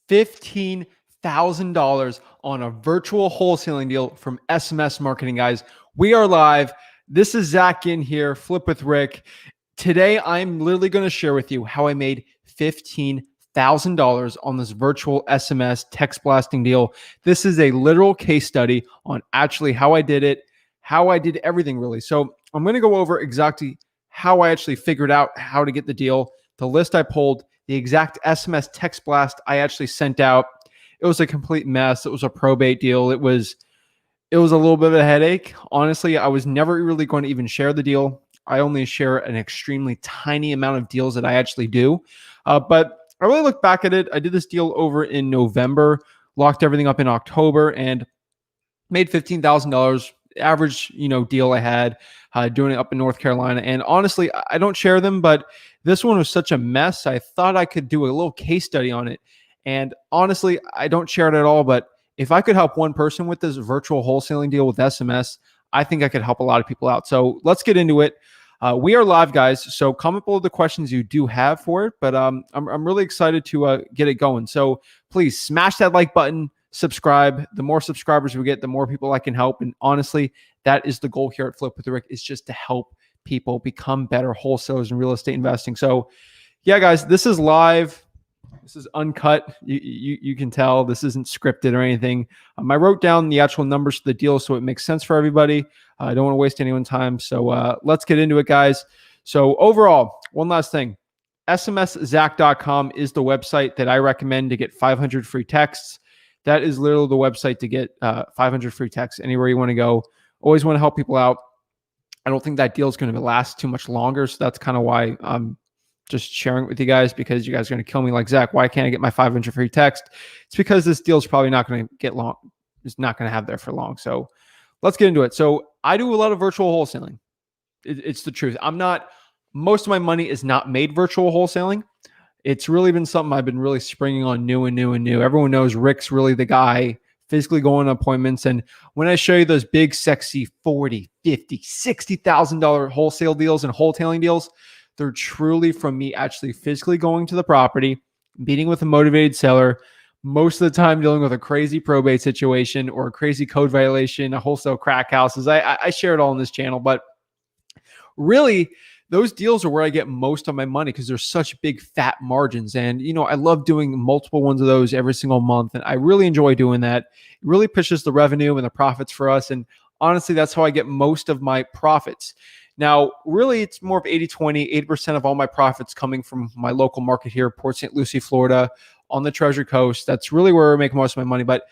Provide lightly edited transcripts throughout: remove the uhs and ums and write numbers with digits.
$15,000 on a virtual wholesaling deal from SMS Marketing, guys. We are live. This is Zach Ginn here, Flip with Rick. Today, I'm literally going to share with you how I made $15,000 on this virtual SMS text blasting deal. This is a literal case study on actually how I did it, how I did everything really. So I'm going to go over exactly how I actually figured out how to get the deal, the list I pulled, the exact SMS text blast I actually sent out. It was a complete mess. It was a probate deal. It was a little bit of a headache. Honestly, I was never really going to even share the deal. I only share an extremely tiny amount of deals that I actually do. But I really look back at it. I did this deal over in November, locked everything up in October, and made $15,000. Average, deal I had doing it up in North Carolina. And honestly, I don't share them, but this one was such a mess. I thought I could do a little case study on it. And honestly, I don't share it at all. But if I could help one person with this virtual wholesaling deal with SMS, I think I could help a lot of people out. So let's get into it. We are live, guys. So comment below the questions you do have for it. But I'm really excited to get it going. So please smash that like button. Subscribe. The more subscribers we get, the more people I can help. And honestly, that is the goal here at Flip with Rick, is just to help people become better wholesalers in real estate investing. So yeah, guys, this is live. This is uncut. You can tell this isn't scripted or anything. I wrote down the actual numbers of the deal so it makes sense for everybody. I don't want to waste anyone's time. So let's get into it, guys. So overall, one last thing. SMSZach.com is the website that I recommend to get 500 free texts. That is literally the website to get 500 free texts anywhere you want to go. Always want to help people out. I don't think that deal is going to last too much longer. So that's kind of why I'm just sharing it with you guys, because you guys are going to kill me like, Zach, why can't I get my 500 free text? It's because this deal is probably not going to get long. It's not going to have there for long. So let's get into it. So I do a lot of virtual wholesaling. It's the truth. Most of my money is not made virtual wholesaling. It's really been something I've been really springing on new. Everyone knows Rick's really the guy, physically going on appointments. And when I show you those big, sexy $40,000, $50,000, $60,000 wholesale deals and wholetailing deals, they're truly from me actually physically going to the property, meeting with a motivated seller, most of the time dealing with a crazy probate situation or a crazy code violation, a wholesale crack houses. I share it all on this channel, but really, those deals are where I get most of my money because there's such big fat margins. And, I love doing multiple ones of those every single month. And I really enjoy doing that. It really pushes the revenue and the profits for us. And honestly, that's how I get most of my profits. Now, really, it's more of 80-20, 80% of all my profits coming from my local market here, Port St. Lucie, Florida, on the Treasure Coast. That's really where I make most of my money. But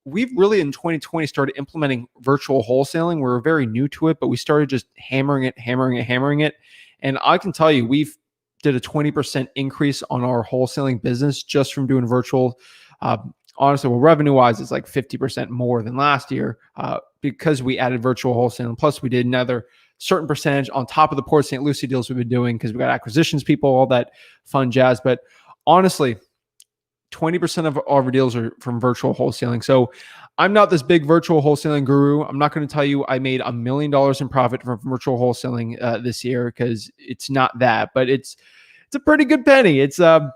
we've really in 2020 started implementing virtual wholesaling. We're very new to it, but we started just hammering it. And I can tell you, we've did a 20% increase on our wholesaling business just from doing virtual. Honestly, revenue-wise, it's like 50% more than last year because we added virtual wholesaling. Plus, we did another certain percentage on top of the Port St. Lucie deals we've been doing because we got acquisitions people, all that fun jazz. But honestly, 20% of our deals are from virtual wholesaling. So I'm not this big virtual wholesaling guru. I'm not going to tell you I made $1 million in profit from virtual wholesaling this year, because it's not that, but it's a pretty good penny. It's not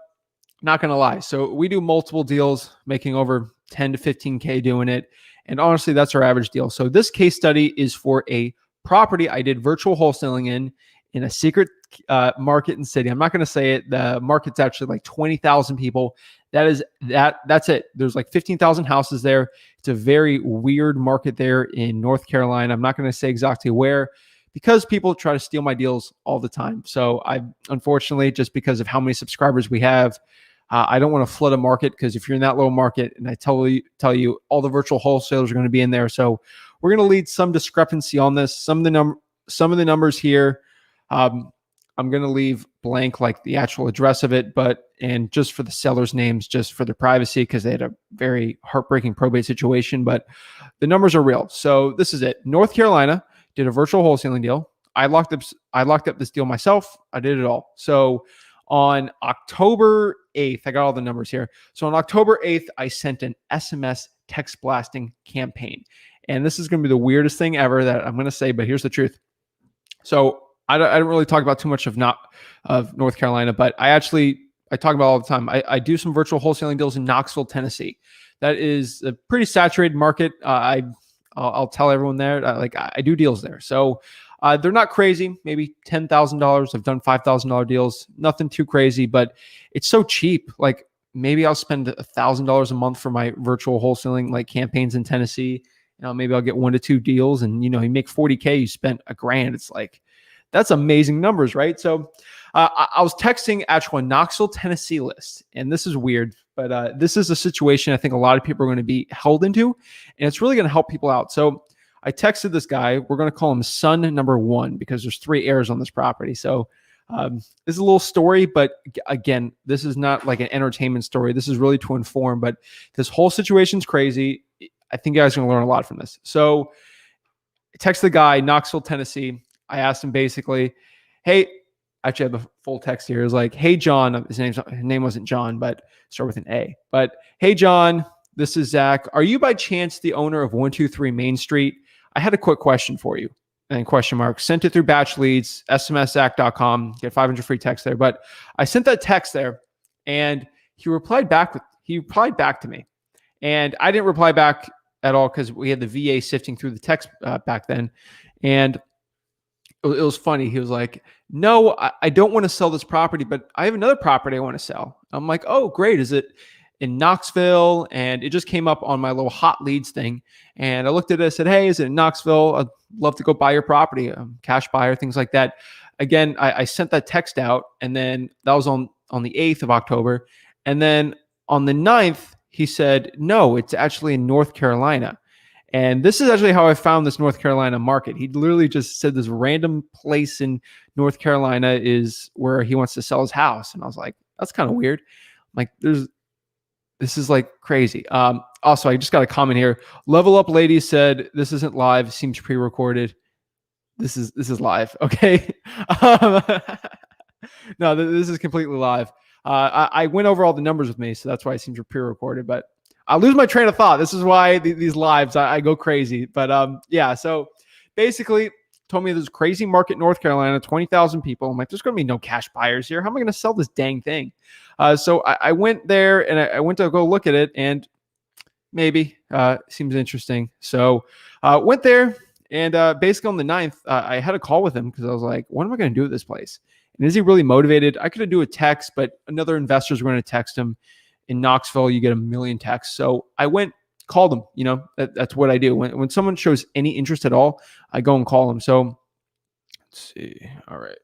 going to lie. So we do multiple deals, making over 10 to 15K doing it. And honestly, that's our average deal. So this case study is for a property I did virtual wholesaling in a secret market and city. I'm not going to say it. The market's actually like 20,000 people. That's it. There's like 15,000 houses there. It's a very weird market there in North Carolina. I'm not going to say exactly where, because people try to steal my deals all the time. So unfortunately, just because of how many subscribers we have, I don't want to flood a market, because if you're in that low market, and I tell you all the virtual wholesalers are going to be in there. So we're going to lead some discrepancy on this. Some of the numbers here, I'm going to leave blank, like the actual address of it, and just for the sellers' names, just for their privacy, because they had a very heartbreaking probate situation, but the numbers are real. So this is it. North Carolina did a virtual wholesaling deal. I locked up this deal myself. I did it all. So on October 8th, I got all the numbers here. So on October 8th, I sent an SMS text blasting campaign. And this is going to be the weirdest thing ever that I'm going to say, but here's the truth. So I don't really talk about too much of North Carolina, but I I talk about all the time. I do some virtual wholesaling deals in Knoxville, Tennessee. That is a pretty saturated market. I'll tell everyone there, like I do deals there. So they're not crazy, maybe $10,000. I've done $5,000 deals, nothing too crazy, but it's so cheap. Like maybe I'll spend $1,000 a month for my virtual wholesaling like campaigns in Tennessee. Maybe I'll get 1 to 2 deals, and you make 40K, you spent $1,000. It's like, that's amazing numbers, right? So I was texting actually a Knoxville, Tennessee list, and this is weird, but this is a situation I think a lot of people are going to be held into, and it's really going to help people out. So I texted this guy. We're going to call him son number 1 because there's 3 heirs on this property. So this is a little story, but again, this is not like an entertainment story. This is really to inform, but this whole situation's crazy. I think you guys are going to learn a lot from this. So I text the guy, Knoxville, Tennessee. I asked him basically, hey, actually I have the full text here. It was like, hey, John, his name wasn't John, but start with an A. But hey, John, this is Zach. Are you by chance the owner of 123 Main Street? I had a quick question for you. And question mark. Sent it through batch leads, smszach.com. Get 500 free text there. But I sent that text there, and he replied back to me. And I didn't reply back at all because we had the VA sifting through the text back then. And it was funny. He was like, no, I don't want to sell this property, but I have another property I want to sell. I'm like, oh, great. Is it in Knoxville? And it just came up on my little hot leads thing. And I looked at it, I said, hey, is it in Knoxville? I'd love to go buy your property, cash buyer, things like that. Again, I sent that text out, and then that was on the 8th of October. And then on the 9th, he said, no, it's actually in North Carolina. And this is actually how I found this North Carolina market. He literally just said this random place in North Carolina is where he wants to sell his house. And I was like, that's kind of weird. I'm like, this is like crazy. Also, I just got a comment here. Level Up Lady said, this isn't live, seems pre-recorded. This is live. Okay. No, this is completely live. I went over all the numbers with me, so that's why it seems pre-recorded, but I lose my train of thought. This is why these lives, I go crazy. But yeah, so basically told me there's a crazy market in North Carolina, 20,000 people. I'm like, there's going to be no cash buyers here. How am I going to sell this dang thing? So I went there, and I went to go look at it, and maybe seems interesting. So went there, and basically on the 9th, I had a call with him because I was like, what am I going to do with this place? And is he really motivated? I could have do a text, but another investors were going to text him. In Knoxville, you get a million texts. So I went, called him. That's what I do. When someone shows any interest at all, I go and call them. So let's see. All right.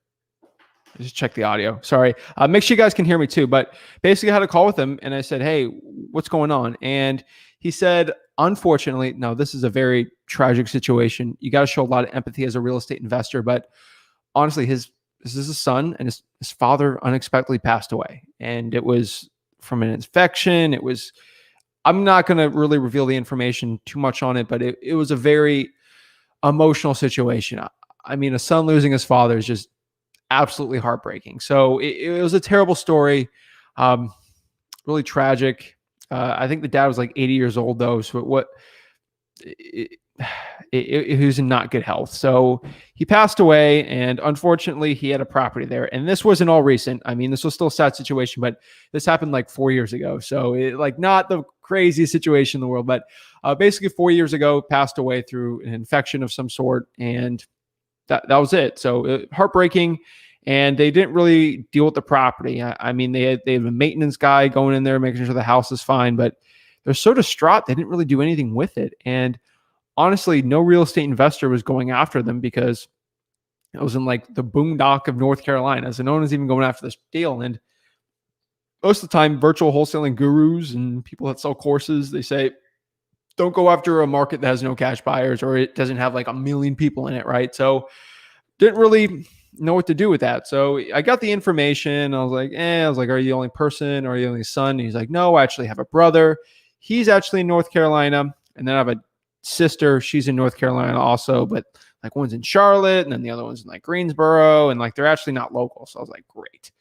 Just check the audio. Sorry. Make sure you guys can hear me too. But basically I had a call with him, and I said, hey, what's going on? And he said, unfortunately, no, this is a very tragic situation. You got to show a lot of empathy as a real estate investor. But honestly, this is a son, and his father unexpectedly passed away. And it was from an infection. I'm not going to really reveal the information too much on it, but it was a very emotional situation. I mean, a son losing his father is just absolutely heartbreaking. So it was a terrible story. Really tragic. I think the dad was like 80 years old though. So he was in not good health. So he passed away, and unfortunately he had a property there. And this wasn't all recent. I mean, this was still a sad situation, but this happened like 4 years ago. So not the craziest situation in the world, but basically 4 years ago, passed away through an infection of some sort. And that was it. So heartbreaking. And they didn't really deal with the property. I mean, they have a maintenance guy going in there, making sure the house is fine, but they're so distraught. They didn't really do anything with it. And honestly, no real estate investor was going after them because it was in like the boondock of North Carolina. So no one was even going after this deal. And most of the time, virtual wholesaling gurus and people that sell courses, they say, don't go after a market that has no cash buyers, or it doesn't have like a million people in it, right? So didn't really know what to do with that. So I got the information. I was like, are you the only person, or are you the only son? And he's like, no, I actually have a brother. He's actually in North Carolina. And then I have a sister. She's in North Carolina also, but like one's in Charlotte, and then the other one's in like Greensboro, and like they're actually not local. So I was like, great.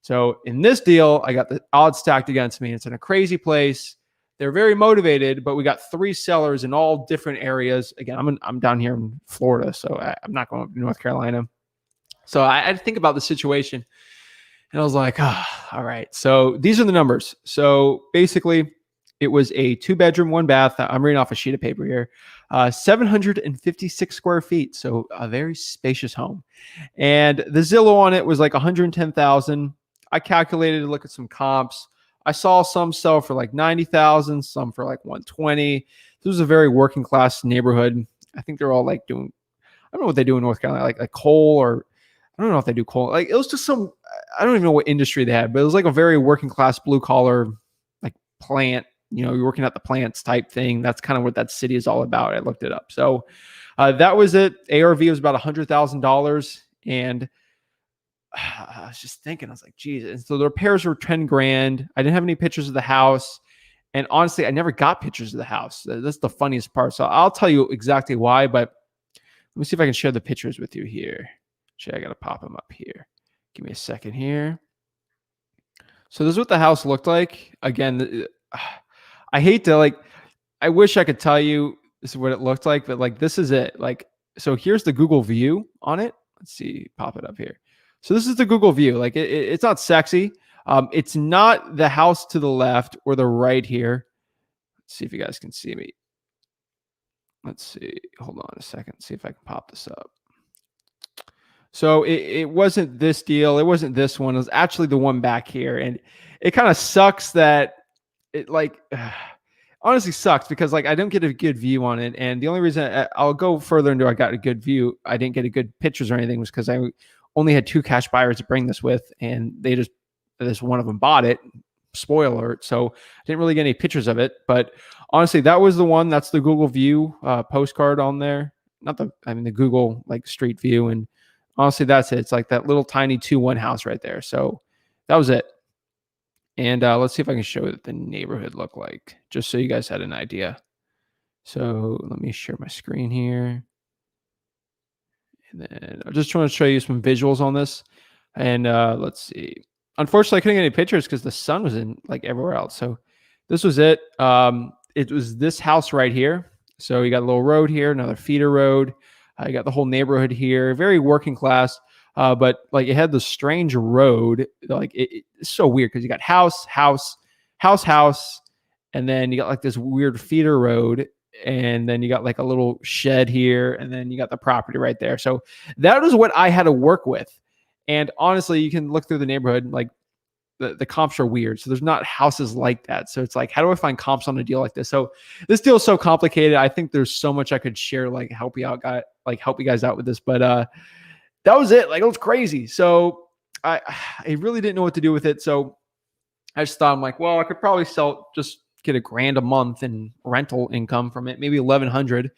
So in this deal, I got the odds stacked against me. It's in a crazy place. They're very motivated, but we got 3 sellers in all different areas. Again, I'm down here in Florida, so I'm not going up to North Carolina. So I had to think about the situation. And I was like, all right. So these are the numbers. So basically, it was a 2-bedroom, 1 bath. I'm reading off a sheet of paper here. 756 square feet. So a very spacious home. And the Zillow on it was like 110,000. I calculated to look at some comps. I saw some sell for like 90,000, some for like 120. This was a very working class neighborhood. I think they're all like doing, I don't know what they do in North Carolina, like coal, or I don't know if they do coal. Like it was just some, I don't even know what industry they had, but it was like a very working class blue collar, like plant, you're working at the plants type thing. That's kind of what that city is all about. I looked it up. So that was it. ARV was about $100,000. And I was just thinking, I was like, geez. And so the repairs were 10 grand. I didn't have any pictures of the house. And honestly, I never got pictures of the house. That's the funniest part. So I'll tell you exactly why, but let me see if I can share the pictures with you here. Actually, I got to pop them up here. Give me a second here. So this is what the house looked like. Again, I hate to I wish I could tell you this is what it looked like, but this is it. So here's the Google view on it. Let's see, pop it up here. So this is the Google view. It's not sexy. It's not the house to the left or the right here. Let's see if you guys can see me. Let's see. Hold on a second. See if I can pop this up. So it wasn't this deal. It wasn't this one. It was actually the one back here. And it kind of sucks that it honestly sucks because I don't get a good view on it. And the only reason I'll go further into I got a good view, I didn't get a good pictures or anything, was because I only had 2 cash buyers to bring this with, and this one of them bought it. Spoiler alert. So I didn't really get any pictures of it, but honestly, that was the one. That's the Google view postcard on there. The Google street view. And honestly, that's it. It's like that little tiny 2-1 house right there. So that was it. And let's see if I can show what the neighborhood looked like, just so you guys had an idea. So let me share my screen here. And then I just want to show you some visuals on this. And let's see. Unfortunately, I couldn't get any pictures because the sun was in everywhere else. So this was it. It was this house right here. So you got a little road here, another feeder road. You got the whole neighborhood here, very working class. But it had the strange road. It's so weird because you got house, and then you got this weird feeder road, and then you got a little shed here, and then you got the property right there. So that was what I had to work with. And honestly, you can look through the neighborhood, the comps are weird. So there's not houses like that. So it's how do I find comps on a deal like this? So this deal is so complicated. I think there's so much I could share, help you guys out with this. But that was it. It was crazy. So I really didn't know what to do with it. So I just thought, I'm well, I could probably just get $1,000 a month in rental income from it, maybe 1,100.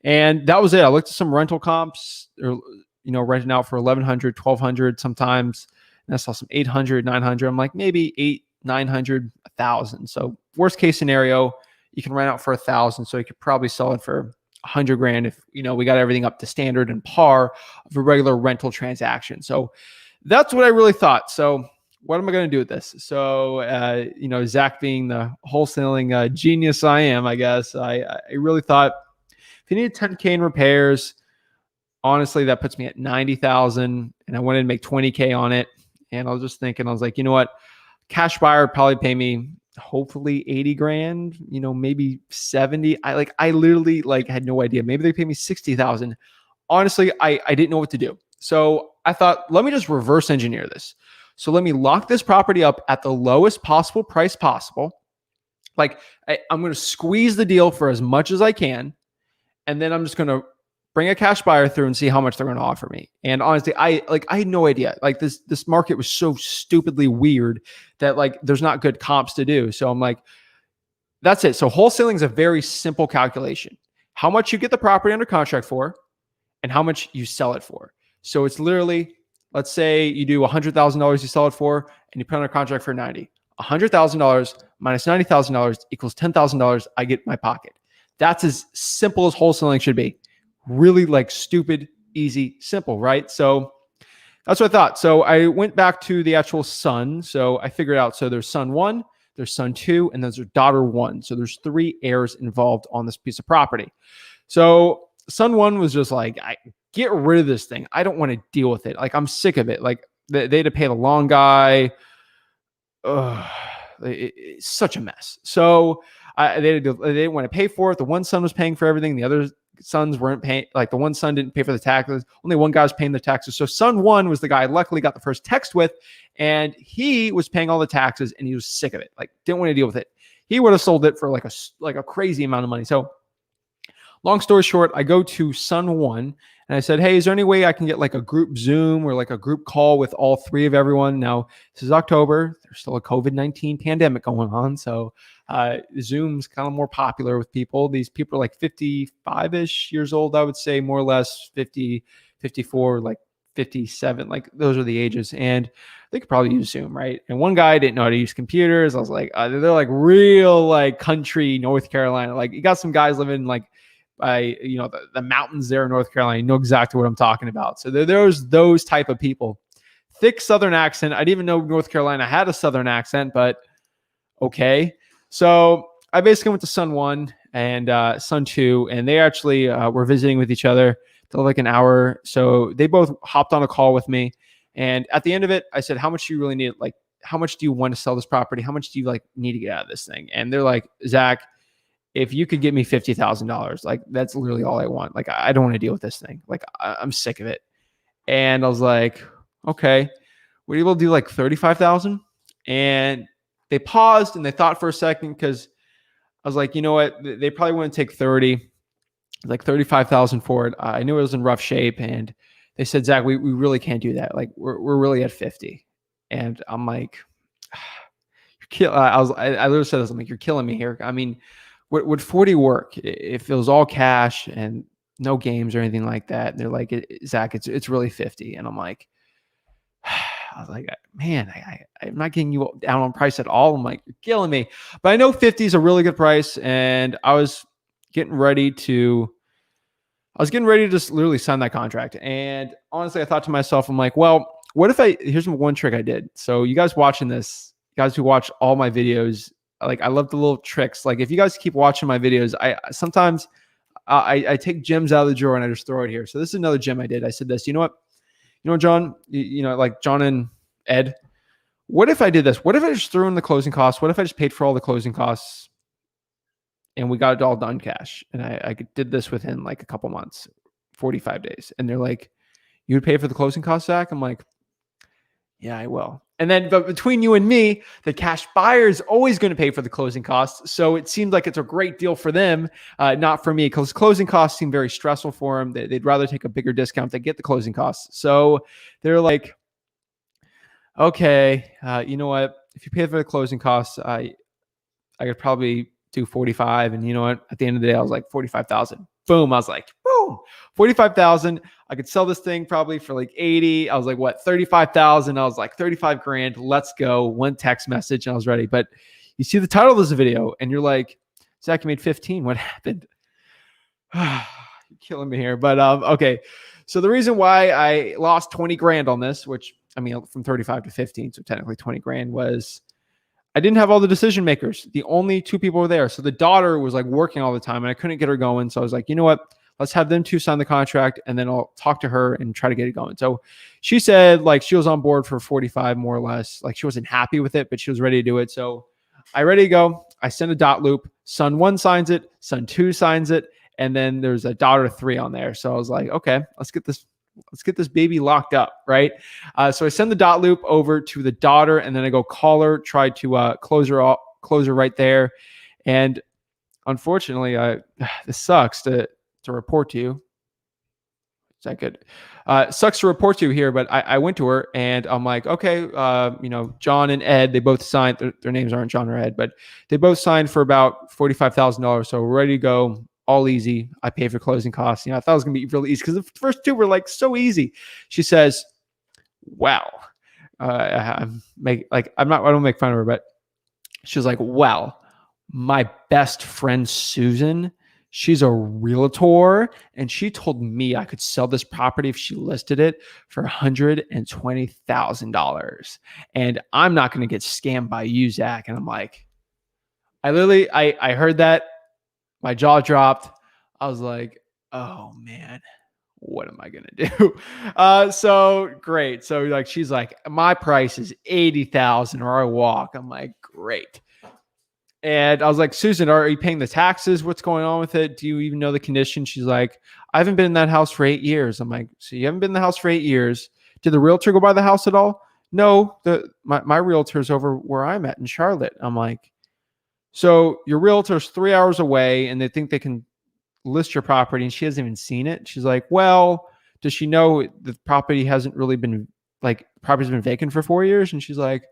And that was it. I looked at some rental comps, or renting out for 1,100, 1,200 sometimes. And I saw some 800, 900. I'm maybe 800, 900, 1,000. So worst case scenario, you can rent out for 1,000. So you could probably sell it for 100 grand if we got everything up to standard and par of a regular rental transaction. So that's what I really thought. So what am I going to do with this? So Zach being the wholesaling genius I am, I guess, I really thought if you need 10K in repairs, honestly, that puts me at 90,000, and I wanted to make 20K on it. And I was just thinking, I was you know what? Cash buyer would probably pay me hopefully 80 grand, maybe 70. I literally had no idea. Maybe they pay me 60,000. Honestly, I didn't know what to do. So I thought, let me just reverse engineer this. So let me lock this property up at the lowest possible price possible. I'm going to squeeze the deal for as much as I can. And then I'm just going to bring a cash buyer through and see how much they're going to offer me. And honestly, I had no idea. This market was so stupidly weird that there's not good comps to do. So I'm that's it. So wholesaling is a very simple calculation. How much you get the property under contract for and how much you sell it for. So it's literally, let's say you do $100,000 you sell it for, and you put under contract for 90. $100,000 minus $90,000 equals $10,000 I get in my pocket. That's as simple as wholesaling should be. Really stupid, easy, simple, right? So that's what I thought. So I went back to the actual son. So I figured out, so there's son 1, there's son 2, and there's daughter 1. So there's 3 heirs involved on this piece of property. So son 1 was just I get rid of this thing. I don't want to deal with it. I'm sick of it. they had to pay the loan guy. Ugh, it's such a mess. So they didn't want to pay for it. The one son was paying for everything. The other sons weren't paying. Like the one son didn't pay for the taxes. Only one guy was paying the taxes. So son one was the guy I luckily got the first text with, and he was paying all the taxes and he was sick of it. Like didn't want to deal with it. He would have sold it for like a crazy amount of money. So long story short, I go to son one and I said, hey, is there any way I can get like a group Zoom or like a group call with all three of everyone? Now, this is October. There's still a COVID-19 pandemic going on. So Zoom's kind of more popular with people. These people are like 55-ish years old, I would say, more or less 50, 54, like 57. Like those are the ages. And they could probably use Zoom, right? And one guy didn't know how to use computers. I was like, they're like real like country North Carolina. Like you got some guys living like the mountains there in North Carolina. You know exactly what I'm talking about. So there's those type of people. Thick Southern accent. I didn't even know North Carolina had a Southern accent, but okay. So I basically went to son one and son two, and they actually were visiting with each other till like an hour. So they both hopped on a call with me. And at the end of it, I said, how much do you really need? Like, how much do you want to sell this property? How much do you like need to get out of this thing? And they're like, Zach, if you could get me $50,000, like that's literally all I want. Like, I don't want to deal with this thing. Like I'm sick of it. And I was like, okay, were you able to do like 35,000? And they paused and they thought for a second, because I was like, you know what? They probably wouldn't take 30, like 35,000 for it. I knew it was in rough shape. And they said, Zach, we really can't do that. Like we're really at 50. And I'm like, I literally said this. I'm like, you're killing me here. I mean, would 40 work if it was all cash and no games or anything like that? And they're like, Zach, it's really 50. And I'm like, I was like, man, I'm not getting you down on price at all. I'm like, you're killing me. But I know 50 is a really good price. And I was getting ready to just literally sign that contract. And honestly, I thought to myself, I'm like, well, what if here's one trick I did. So you guys watching this, guys who watch all my videos, like I love the little tricks. Like if you guys keep watching my videos, I sometimes I take gems out of the drawer and I just throw it here. So this is another gem I did. I said this, you know what, John, like John and Ed, what if I did this? What if I just threw in the closing costs? What if I just paid for all the closing costs and we got it all done cash? And I did this within like a couple months, 45 days. And they're like, you would pay for the closing costs, Zach? I'm like, yeah, I will. And then, but between you and me, the cash buyer is always going to pay for the closing costs. So it seems like it's a great deal for them, not for me, because closing costs seem very stressful for them. They'd rather take a bigger discount to get the closing costs. So they're like, okay, you know what? If you pay for the closing costs, I could probably do 45. And you know what? At the end of the day, I was like 45,000. Boom. I was like, boom, 45,000. I could sell this thing probably for like 80. I was like, what, 35,000? I was like 35 grand. Let's go. One text message and I was ready. But you see the title of this video and you're like, Zach, you made 15. What happened? You're killing me here. But okay. So the reason why I lost 20 grand on this, which I mean, from 35 to 15, so technically 20 grand, was I didn't have all the decision makers. The only two people were there. So the daughter was like working all the time and I couldn't get her going. So I was like, you know what? Let's have them two sign the contract and then I'll talk to her and try to get it going. So she said like she was on board for 45 more or less. Like she wasn't happy with it, but she was ready to do it. So I ready to go. I send a dot loop. Son one signs it. Son two signs it. And then there's a daughter three on there. So I was like, okay, let's get this baby locked up, right? So I send the dot loop over to the daughter, and then I go call her, try to close her right there. And unfortunately, this sucks to report to you. Is that good? Sucks to report to you here, but I went to her and I'm like, okay, John and Ed, they both signed. Their names aren't John or Ed, but they both signed for about $45,000. So we're ready to go. All easy. I pay for closing costs. I thought it was going to be really easy because the first two were like so easy. She says, wow. I don't make fun of her, but she was like, wow, my best friend, Susan, she's a realtor and she told me I could sell this property if she listed it for $120,000. And I'm not going to get scammed by you, Zach. And I'm like, I heard that. My jaw dropped. I was like, oh man, what am I going to do? So great. So like, she's like, my price is 80,000 or I walk. I'm like, great. And I was like, Susan, are you paying the taxes? What's going on with it? Do you even know the condition? She's like, I haven't been in that house for 8 years. I'm like, so you haven't been in the house for 8 years. Did the realtor go by the house at all? No, my realtor's over where I'm at in Charlotte. I'm like, so your realtor's 3 hours away and they think they can list your property and she hasn't even seen it. She's like, well, does she know the property hasn't really been like property's been vacant for 4 years? And she's like,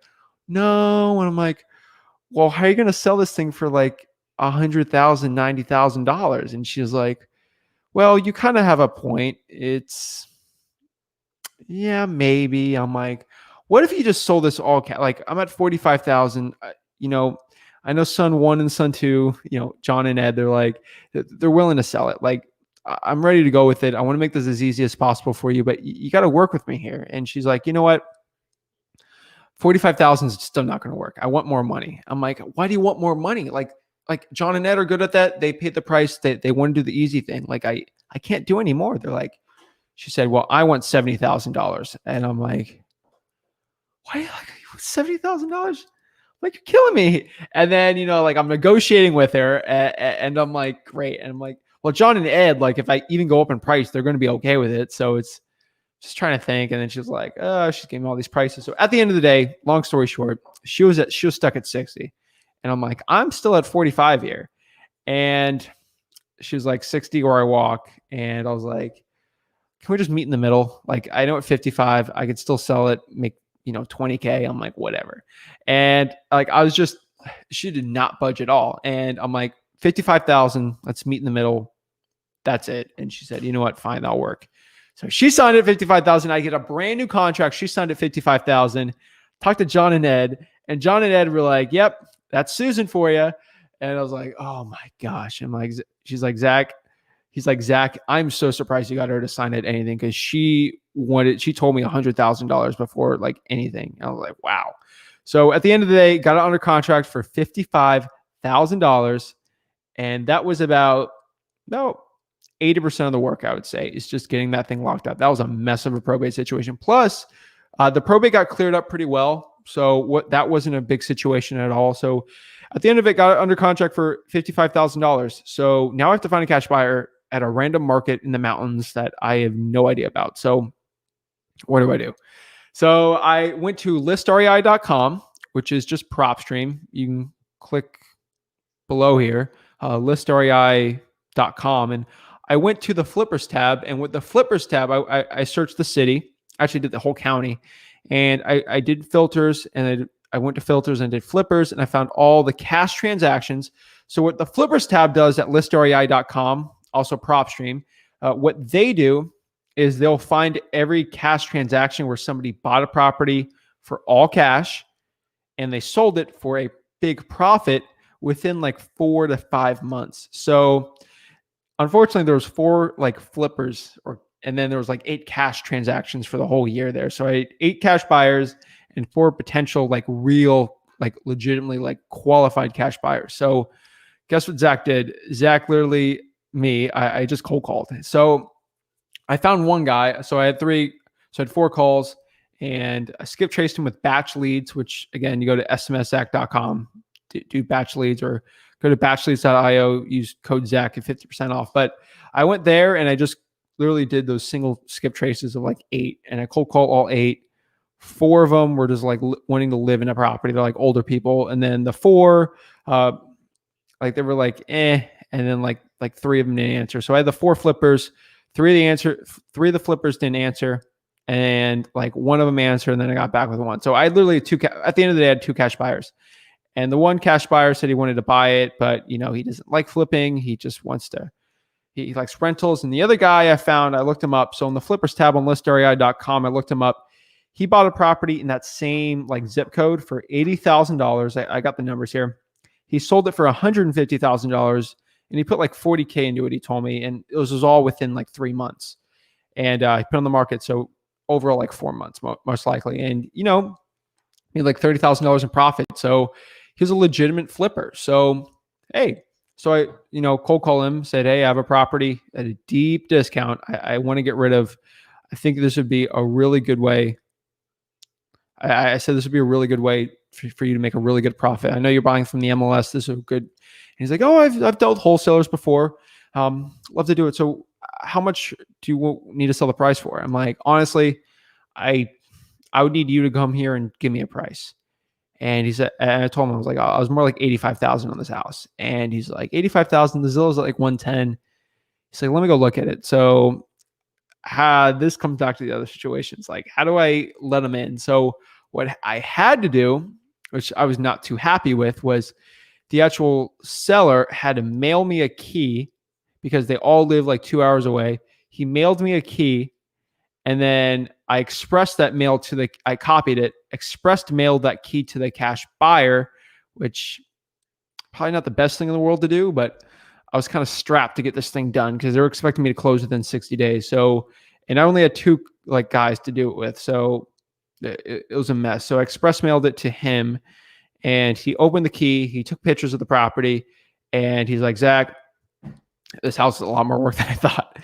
no. And I'm like, well, how are you going to sell this thing for like $100,000, $90,000? And she's like, well, you kind of have a point. It's, yeah, maybe. I'm like, what if you just sold this all cash? Like, I'm at 45,000. You know, I know son one and son two, you know, John and Ed, they're like, they're willing to sell it. Like, I'm ready to go with it. I want to make this as easy as possible for you, but you got to work with me here. And she's like, you know what? 45,000 is still not going to work. I want more money. I'm like, why do you want more money? Like John and Ed are good at that. They paid the price. They want to do the easy thing. Like I can't do any more. They're like, she said, well, I want $70,000. And I'm like, why like $70,000? Like, you're killing me. And then, you know, like I'm negotiating with her and I'm like, great. And I'm like, well, John and Ed, like if I even go up in price, they're going to be okay with it. So it's just trying to think. And then she was like, oh, she's giving me all these prices. So at the end of the day, long story short, she was stuck at 60. And I'm like, I'm still at 45 here. And she was like 60 or I walk. And I was like, can we just meet in the middle? Like, I know at 55, I could still sell it, make, you know, 20K. I'm like, whatever. And like, she did not budge at all. And I'm like, 55,000, let's meet in the middle. That's it. And she said, you know what? Fine, that'll work. So she signed at 55,000. I get a brand new contract. She signed at 55,000. Talked to John and Ed, and John and Ed were like, yep, that's Susan for you. And I was like, oh my gosh. I'm like, she's like, Zach, he's like, Zach, I'm so surprised you got her to sign at anything. Cause she told me $100,000 before like anything. I was like, wow. So at the end of the day, got it under contract for $55,000. And that was about 80% of the work, I would say, is just getting that thing locked up. That was a mess of a probate situation. Plus, the probate got cleared up pretty well. So that wasn't a big situation at all. So at the end of it, got it under contract for $55,000. So now I have to find a cash buyer at a random market in the mountains that I have no idea about. So what do I do? So I went to listrei.com, which is just PropStream. You can click below here, listrei.com. And I went to the flippers tab, and with the flippers tab, I searched the city. I actually did the whole county, and I did filters, and I went to filters and did flippers, and I found all the cash transactions. So what the flippers tab does at listrei.com, also PropStream, what they do is they'll find every cash transaction where somebody bought a property for all cash, and they sold it for a big profit within like 4 to 5 months. So unfortunately, there was 4 like flippers, and then there was like 8 cash transactions for the whole year there. So I had 8 cash buyers and 4 potential like real, like legitimately like qualified cash buyers. So guess what Zach did? Zach literally I just cold called. So I found one guy. So I had 4 calls, and I skip traced him with batch leads, which again, you go to smszac.com, do batch leads, or go to batchleads.io, use code Zach at 50% off. But I went there and I just literally did those single skip traces of like 8, and I cold call all 8. 4 of them were just like wanting to live in a property. They're like older people. And then the 4, like they were like, and then like 3 of them didn't answer. So I had the 4 flippers, 3 of the flippers didn't answer, and like 1 of them answered, and then I got back with 1. So I literally at the end of the day, I had 2 cash buyers. And the one cash buyer said he wanted to buy it, but you know, he doesn't like flipping. He just wants to, he likes rentals. And the other guy I looked him up. So on the flippers tab on listrei.com, I looked him up. He bought a property in that same like zip code for $80,000. I got the numbers here. He sold it for $150,000, and he put like $40K into it, he told me. And it was all within like 3 months. And he put on the market. So overall like 4 months, most likely. And, you know, he had like $30,000 in profit. So he was a legitimate flipper. So, hey, So I, cold call him, said, hey, I have a property at a deep discount. I want to get rid of. I think this would be a really good way. I said this would be a really good way for you to make a really good profit. I know you're buying from the MLS. This is a good. And he's like, oh, I've dealt with wholesalers before. Love to do it. So how much do you need to sell the price for? I'm like, honestly, I would need you to come here and give me a price. And he said, and I told him, I was like, I was more like 85,000 on this house. And he's like, 85,000, the Zillow's at like 110. He's like, let me go look at it. So this comes back to the other situations. Like, how do I let him in? So what I had to do, which I was not too happy with, was the actual seller had to mail me a key because they all live like 2 hours away. He mailed me a key. And then I expressed that mail I copied it, mailed that key to the cash buyer, which probably not the best thing in the world to do, but I was kind of strapped to get this thing done because they were expecting me to close within 60 days. So, and I only had two guys to do it with. So it was a mess. So I express mailed it to him and he opened the key. He took pictures of the property and he's like, Zach, this house is a lot more work than I thought.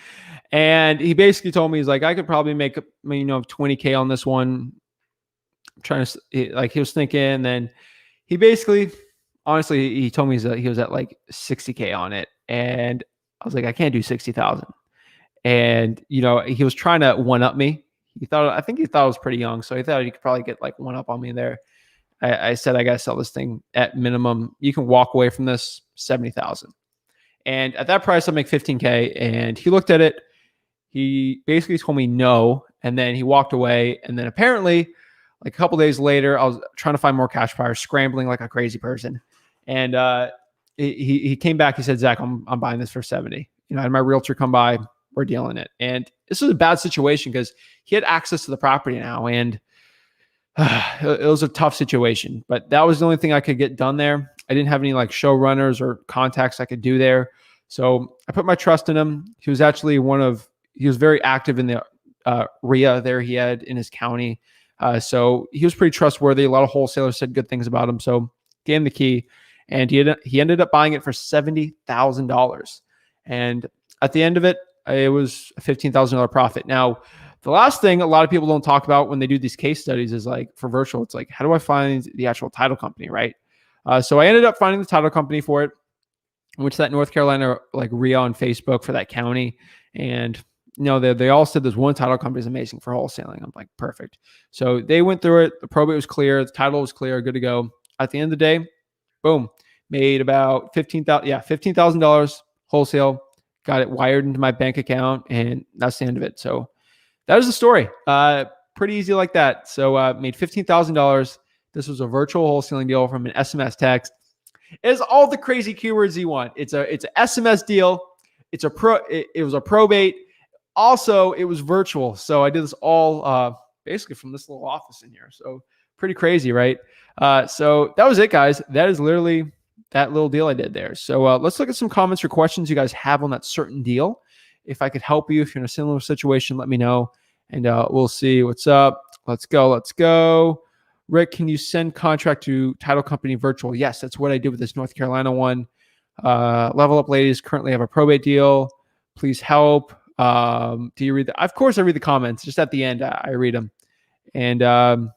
And he basically told me, he's like, I could probably make, 20K on this one. I'm trying to, he was thinking, and then he basically, honestly, he told me he was at like 60K on it. And I was like, I can't do 60,000. And, he was trying to one up me. I think he thought I was pretty young. So he thought he could probably get like one up on me there. I said, I got to sell this thing at minimum. You can walk away from this 70,000. And at that price, I'll make 15K. And he looked at it. He basically told me no, and then he walked away. And then apparently, like a couple days later, I was trying to find more cash buyers, scrambling like a crazy person. And he came back. He said, Zach, I'm buying this for 70. I had my realtor come by. We're dealing it. And this was a bad situation because he had access to the property now. And it was a tough situation. But that was the only thing I could get done there. I didn't have any like showrunners or contacts I could do there. So I put my trust in him. He was actually he was very active in the RIA there he had in his county. So he was pretty trustworthy. A lot of wholesalers said good things about him. So gave him the key and he ended up buying it for $70,000. And at the end of it, it was a $15,000 profit. Now, the last thing a lot of people don't talk about when they do these case studies is like for virtual, it's like, how do I find the actual title company, right? So I ended up finding the title company for it, which that North Carolina like RIA on Facebook for that county. And they all said this one title company is amazing for wholesaling. I'm like, perfect. So they went through it. The probate was clear. The title was clear. Good to go. At the end of the day, boom, made about $15,000 wholesale. Got it wired into my bank account, and that's the end of it. So that was the story. Pretty easy like that. So made $15,000. This was a virtual wholesaling deal from an SMS text. It has all the crazy keywords you want. It's an SMS deal. It was a probate. Also, it was virtual. So I did this all basically from this little office in here. So pretty crazy, right? So that was it, guys. That is literally that little deal I did there. So let's look at some comments or questions you guys have on that certain deal. If I could help you, if you're in a similar situation, let me know. And we'll see what's up. Let's go. Rick, can you send contract to title company virtual? Yes, that's what I did with this North Carolina one. Level Up Ladies currently have a probate deal. Please help. Do you read of course I read the comments. Just at the end, I read them. And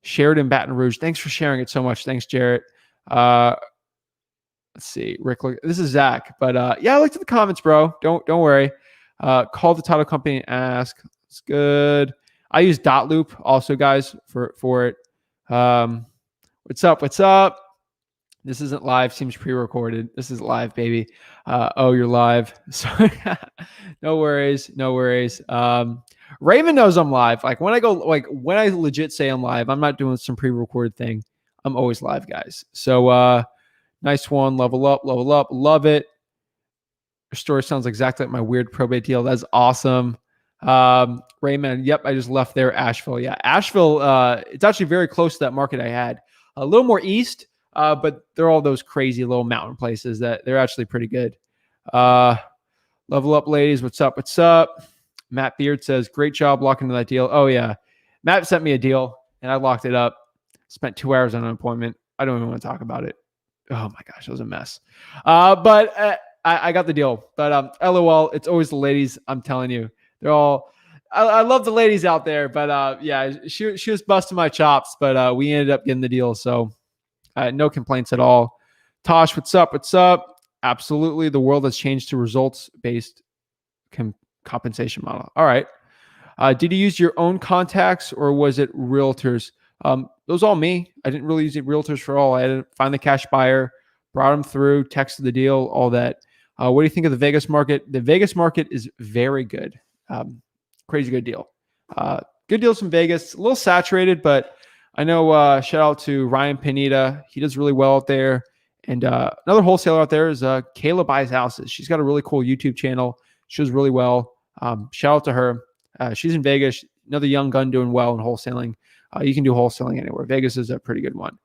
Sheridan Baton Rouge, thanks for sharing it so much. Thanks, Jarrett. Let's see, Rick. This is Zach, but yeah, I looked at the comments, bro. Don't worry. Call the title company and ask. It's good. I use dot loop also, guys, for it. What's up? This isn't live. Seems pre-recorded. This is live, baby. Oh, you're live. Sorry. No worries. Raymond knows I'm live. Like when I legit say I'm live, I'm not doing some pre-recorded thing. I'm always live, guys. So nice one. Level up. Love it. Your story sounds exactly like my weird probate deal. That's awesome. Raymond. Yep. I just left there. Asheville. Yeah. Asheville. It's actually very close to that market I had. A little more east. But they're all those crazy little mountain places that they're actually pretty good. Level Up Ladies. What's up? Matt Beard says, great job locking into that deal. Oh yeah. Matt sent me a deal and I locked it up. Spent 2 hours on an appointment. I don't even want to talk about it. Oh my gosh, it was a mess. But I got the deal. But LOL, it's always the ladies. I'm telling you, they're all. I love the ladies out there, but yeah, she was busting my chops, but we ended up getting the deal. So no complaints at all. Tosh, what's up? What's up? Absolutely, the world has changed to results-based compensation model. All right. Did you use your own contacts or was it realtors? It was all me. I didn't really use it realtors for all. I had to find the cash buyer, brought them through, texted the deal, all that. What do you think of the Vegas market? The Vegas market is very good. Crazy good deal. Good deals from Vegas. A little saturated, but I know shout out to Ryan Pineda. He does really well out there. And another wholesaler out there is Kayla Buys Houses. She's got a really cool YouTube channel. She does really well. Shout out to her. She's in Vegas. Another young gun doing well in wholesaling. You can do wholesaling anywhere. Vegas is a pretty good one.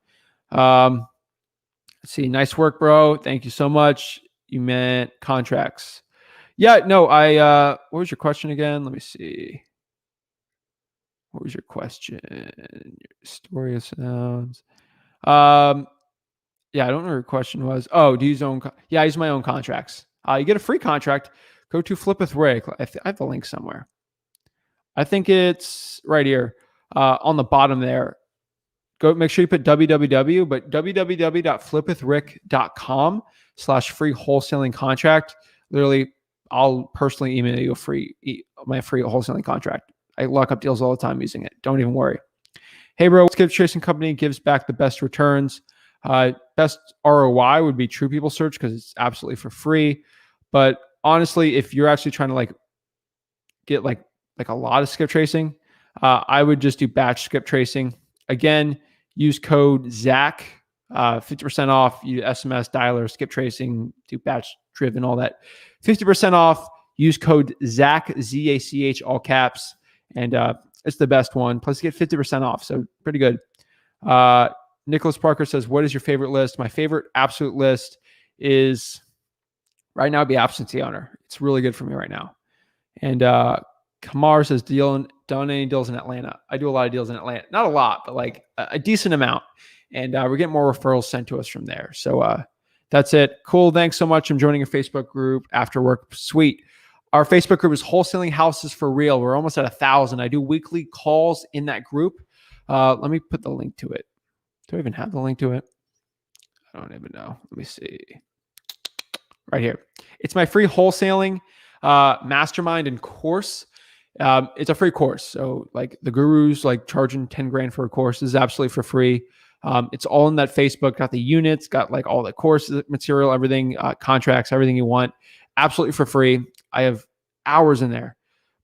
Let's see. Nice work, bro. Thank you so much. You meant contracts. Yeah, no, what was your question again? Let me see. What was your question? Your story of sounds. Yeah, I don't know what your question was. Oh, do you use own? Yeah, I use my own contracts. You get a free contract. Go to Flip with Rick. I have the link somewhere. I think it's right here on the bottom there. Go make sure you put www, but www.flipwithrick.com/free wholesaling contract. Literally, I'll personally email you my free wholesaling contract. I lock up deals all the time using it. Don't even worry. Hey, bro, skip tracing company gives back the best returns. Best ROI would be True People Search because it's absolutely for free. But honestly, if you're actually trying to get like a lot of skip tracing, I would just do batch skip tracing. Again, use code ZACH, 50% off. You SMS dialer, skip tracing, do batch driven, all that. 50% off. Use code ZACH, ZACH, all caps, and it's the best one. Plus, you get 50% off, so pretty good. Nicholas Parker says, "What is your favorite list?" My favorite absolute list is right now. It'd be absentee owner. It's really good for me right now. And Kamar says, done any deals in Atlanta? I do a lot of deals in Atlanta. Not a lot, but like a decent amount. And we're getting more referrals sent to us from there. So that's it. Cool. Thanks so much. I'm joining a Facebook group after work. Sweet. Our Facebook group is Wholesaling Houses for Real. We're almost at 1,000. I do weekly calls in that group. Let me put the link to it. Do I even have the link to it? I don't even know. Let me see. Right here. It's my free wholesaling mastermind and course. It's a free course. So like the gurus charging 10 grand for a course. This is absolutely for free. It's all in that Facebook, got the units, got like all the course material, everything, contracts, everything you want, absolutely for free. I have hours in there,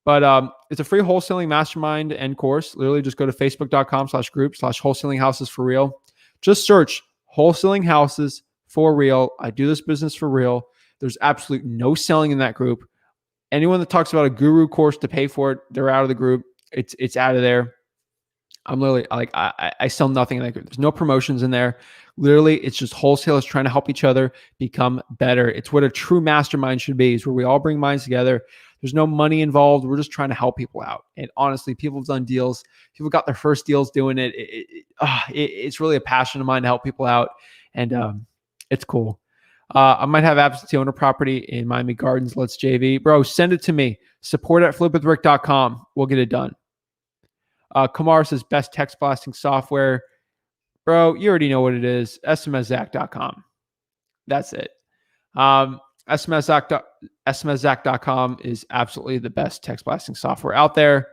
but it's a free wholesaling mastermind and course. Literally just go to facebook.com/group/wholesaling houses for real. Just search wholesaling houses for real. I do this business for real. There's absolutely no selling in that group. Anyone that talks about a guru course to pay for it, they're out of the group. It's out of there. I'm literally I sell nothing in that group. There's no promotions in there. Literally, it's just wholesalers trying to help each other become better. It's what a true mastermind should be, is where we all bring minds together. There's no money involved. We're just trying to help people out. And honestly, people have done deals. People got their first deals doing it. It's really a passion of mine to help people out. And it's cool. I might have absentee owner property in Miami Gardens. Let's JV. Bro, send it to me. support@flipwithrick.com. We'll get it done. Kamar says, best text blasting software. Bro, you already know what it is. SMSZach.com. That's it. SMSZach.com is absolutely the best text blasting software out there.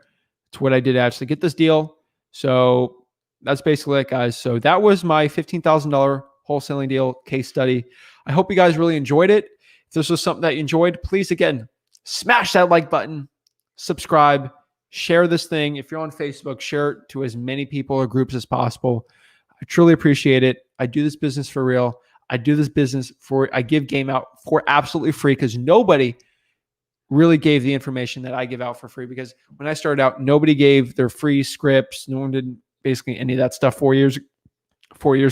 It's what I did to actually get this deal. So that's basically it, guys. So that was my $15,000 wholesaling deal case study. I hope you guys really enjoyed it. If this was something that you enjoyed, please, again, smash that like button, subscribe, share this thing. If you're on Facebook, share it to as many people or groups as possible. I truly appreciate it. I do this business for real. I do this business I give game out for absolutely free, because nobody really gave the information that I give out for free. Because when I started out, nobody gave their free scripts. No one did basically any of that stuff 4 years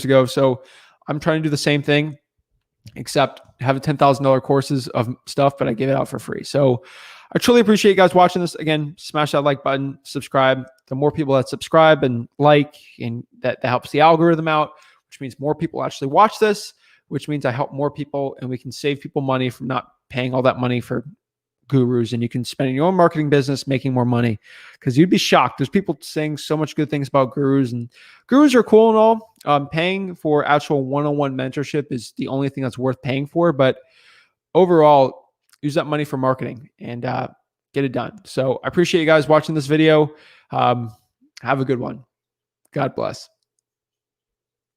ago. So I'm trying to do the same thing, except have a $10,000 courses of stuff, but I give it out for free. So I truly appreciate you guys watching this. Again, smash that like button, subscribe. The more people that subscribe and like, and that helps the algorithm out, which means more people actually watch this, which means I help more people and we can save people money from not paying all that money for gurus, and you can spend in your own marketing business making more money, because you'd be shocked. There's people saying so much good things about gurus, and gurus are cool and all. Paying for actual one-on-one mentorship is the only thing that's worth paying for, but overall, use that money for marketing and get it done. So I appreciate you guys watching this video. Have a good one. God bless.